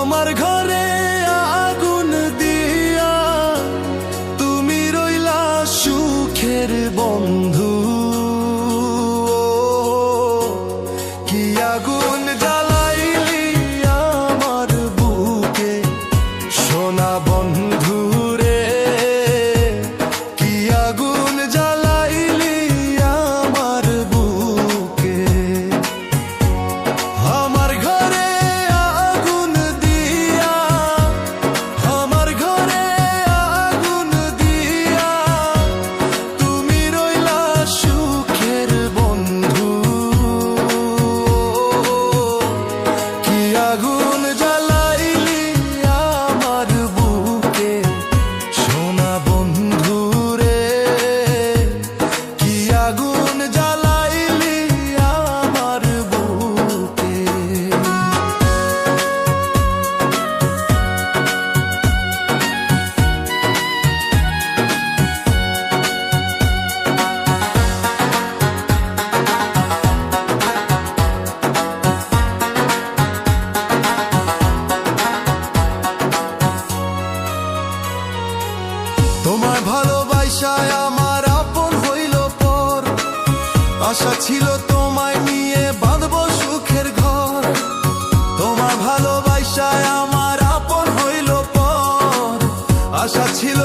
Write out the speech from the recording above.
আমার ঘরে আগুন দিয়া তুমি রইলা সুখের বন্ধু। কি আগুন জ্বালাইলি আমার বুকে সোনা বন্ধু রে, কি আগুন জ্বালাইলি আমার বুকে। আমার ঘরে আগুন দিয়া, আমার ঘরে আগুন দিয়া তুমি রইলা সুখের বন্ধু। কি আগুন জ্বালাইলি আমার বুকে সোনা বন্ধু রে, কি আগুন জ্বালাইলি আমার বুকে। তোমার ভালোবাসায় আমার আপন হইল পর, আশা ছিল তোমায় নিয়ে বাঁধব সুখের ঘর। তোমার ভালোবাসায় আমার আপন হইল পর, আশা ছিল